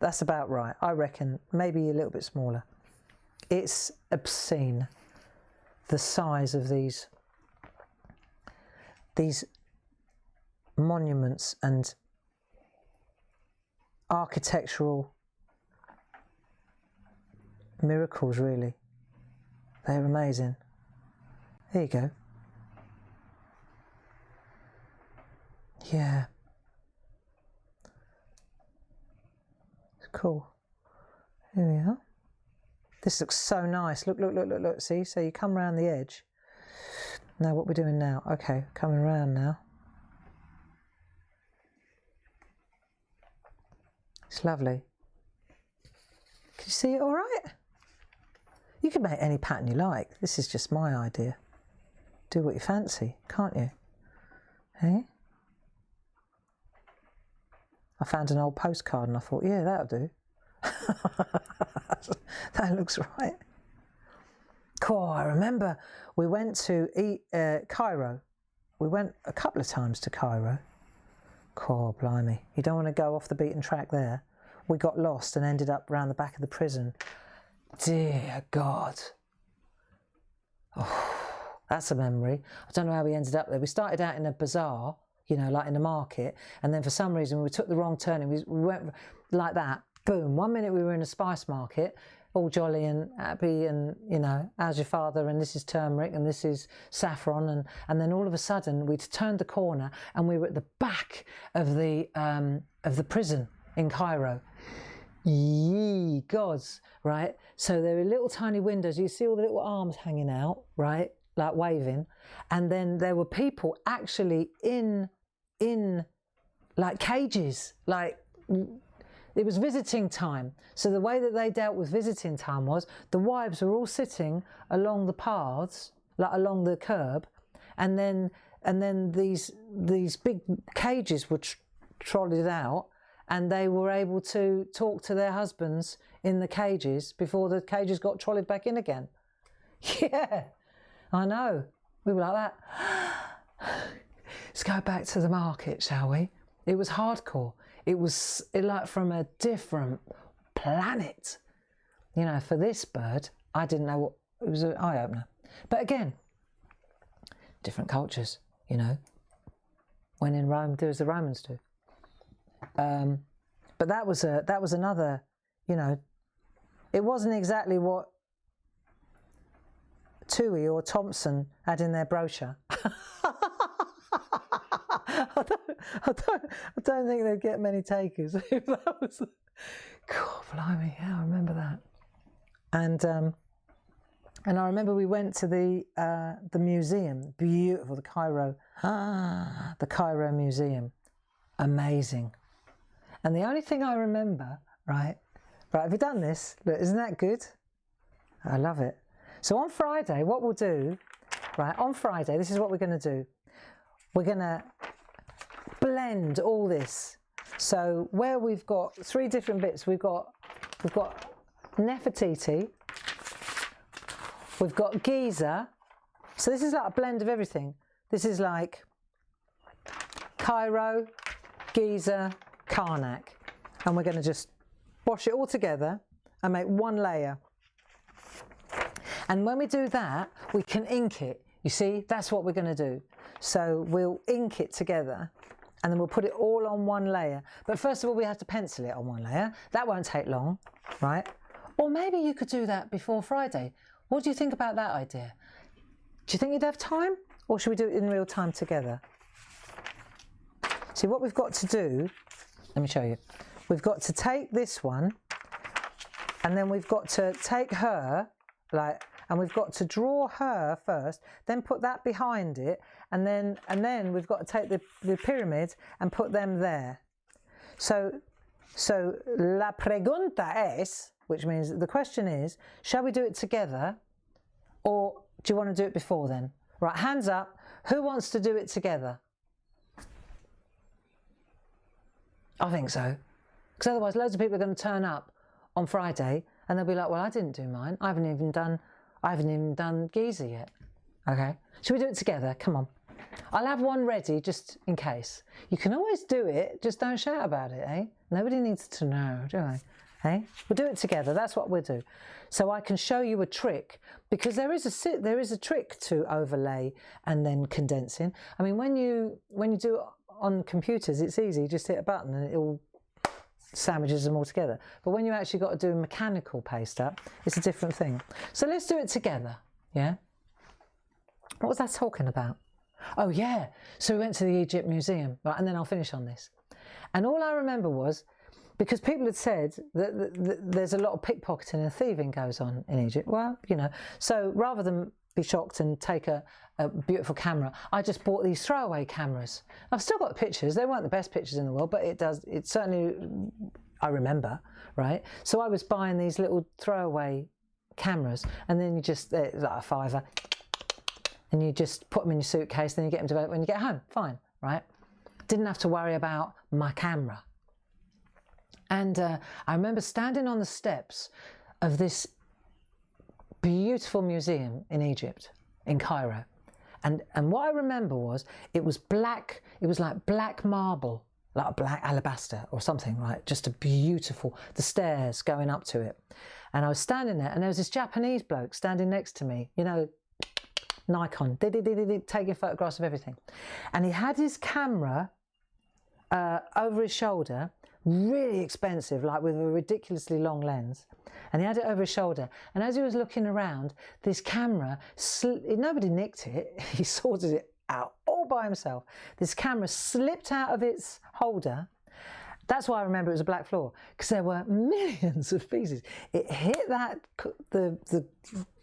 That's about right. I reckon maybe a little bit smaller. It's obscene, the size of these monuments and architectural miracles, really. They're amazing. There you go. Yeah. It's cool. Here we are. This looks so nice. Look, look, look, look, look. See? So you come around the edge. Now what we're doing now. Okay, coming around now. It's lovely. Can you see it all right? You can make any pattern you like. This is just my idea. Do what you fancy, can't you? Hey? I found an old postcard and I thought, yeah, that'll do. That looks right. Cool, I remember we went to Cairo. We went a couple of times to Cairo. Cool, blimey. You don't want to go off the beaten track there. We got lost and ended up round the back of the prison. Dear God. Oh, that's a memory. I don't know how we ended up there. We started out in a bazaar, you know, like in the market, and then for some reason we took the wrong turn and we went like that. Boom. 1 minute we were in a spice market, all jolly and happy, and, you know, how's your father, and this is turmeric and this is saffron, and then all of a sudden we'd turned the corner and we were at the back of the prison in Cairo. Ye gods, right? So there were little tiny windows. You see all the little arms hanging out, right? Like waving. And then there were people actually in like cages. Like, it was visiting time. So the way that they dealt with visiting time was the wives were all sitting along the paths, like along the curb, and then these big cages were trolleyed out, and they were able to talk to their husbands in the cages before the cages got trolleyed back in again. Yeah, I know. We were like that. Let's go back to the market, shall we? It was hardcore. It was like from a different planet. You know, for this bird, I didn't know what... It was an eye-opener. But again, different cultures, you know. When in Rome, do as the Romans do. But that was another, you know, it wasn't exactly what Toohey or Thompson had in their brochure. I don't think they'd get many takers if that was... God, blimey, yeah, I remember that. And And I remember we went to the museum, beautiful, the Cairo Museum, amazing. And the only thing I remember, right, have you done this? Look, isn't that good? I love it. So on Friday, what we'll do, right, on Friday, this is what we're going to do. We're going to blend all this. So where we've got 3 different bits, we've got Nefertiti, we've got Giza. So this is like a blend of everything. This is like Cairo, Giza, Karnak. And we're going to just wash it all together and make one layer. And when we do that, we can ink it. You see, that's what we're going to do. So we'll ink it together and then we'll put it all on one layer. But first of all, we have to pencil it on one layer. That won't take long, right? Or maybe you could do that before Friday. What do you think about that idea? Do you think you'd have time? Or should we do it in real time together? See, what we've got to do, let me show you. We've got to take this one and then we've got to take her, and we've got to draw her first, then put that behind it, and then we've got to take the pyramid and put them there. So la pregunta es, which means the question is, shall we do it together, or do you want to do it before then? Right, hands up. Who wants to do it together? I think so. Because otherwise loads of people are going to turn up on Friday and they'll be like, well, I didn't do mine. I haven't even done Giza yet. Okay. Shall we do it together? Come on. I'll have one ready just in case. You can always do it, just don't shout about it, eh? Nobody needs to know, do they? Hey? We'll do it together. That's what we'll do. So I can show you a trick, because there is a trick to overlay and then condensing. I mean, when you do it on computers, it's easy. You just hit a button and it all sandwiches them all together. But when you actually got to do a mechanical paste up, it's a different thing. So let's do it together. Yeah. What was I talking about? Oh yeah. So we went to the Egypt Museum, right? And then I'll finish on this. And all I remember was, because people had said that there's a lot of pickpocketing and thieving goes on in Egypt. Well, you know, so rather than be shocked and take a beautiful camera, I just bought these throwaway cameras. I've still got the pictures. They weren't the best pictures in the world, but it certainly, I remember, right? So I was buying these little throwaway cameras, and then you just, like a £5, and you just put them in your suitcase, then you get them developed when you get home. Fine, right? Didn't have to worry about my camera. And I remember standing on the steps of this beautiful museum in Egypt, in Cairo. And what I remember was, it was black, it was like black marble, like a black alabaster or something, right? Just a beautiful, the stairs going up to it. And I was standing there, and there was this Japanese bloke standing next to me, you know, Nikon, taking photographs of everything. And he had his camera over his shoulder, really expensive, like with a ridiculously long lens. And he had it over his shoulder. And as he was looking around, this camera, nobody nicked it, he sorted it out all by himself. This camera slipped out of its holder. That's why I remember it was a black floor, because there were millions of pieces. It hit the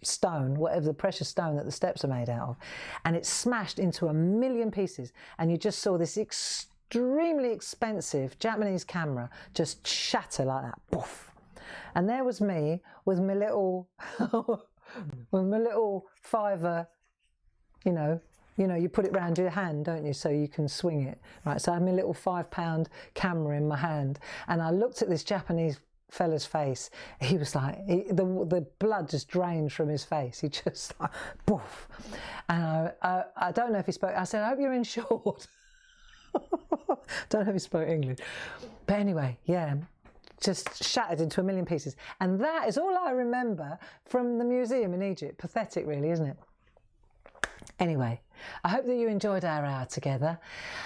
stone, whatever the precious stone that the steps are made out of, and it smashed into a million pieces. And you just saw this extremely expensive Japanese camera just shatter like that. Poof. And there was me with my little, with my little $5, you know, you put it round your hand, don't you, so you can swing it, right? So I had my little £5 camera in my hand, and I looked at this Japanese fella's face. He was like, the blood just drained from his face. He just like, poof. And I don't know if he spoke. I said, I hope you're insured. Don't know if he spoke English. But anyway, yeah, just shattered into a million pieces. And that is all I remember from the museum in Egypt. Pathetic, really, isn't it? Anyway, I hope that you enjoyed our hour together.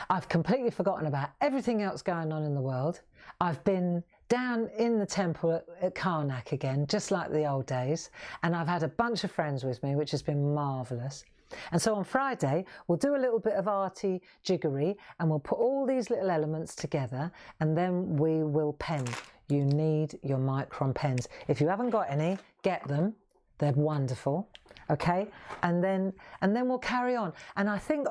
I've completely forgotten about everything else going on in the world. I've been down in the temple at Karnak again, just like the old days. And I've had a bunch of friends with me, which has been marvellous. And so on Friday, we'll do a little bit of arty jiggery, and we'll put all these little elements together, and then we will pen. You need your micron pens. If you haven't got any, get them. They're wonderful. Okay, and then we'll carry on. And I think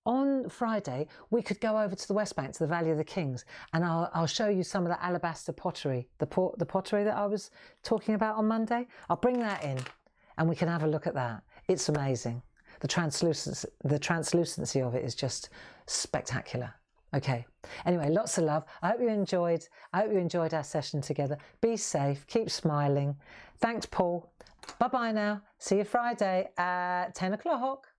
on Friday we could go over to the West Bank, to the Valley of the Kings, and I'll show you some of the alabaster pottery, the pottery that I was talking about on Monday. I'll bring that in, and we can have a look at that. It's amazing. The translucency of it is just spectacular. Okay. Anyway, lots of love. I hope you enjoyed our session together. Be safe. Keep smiling. Thanks, Paul. Bye-bye now. See you Friday at 10 o'clock.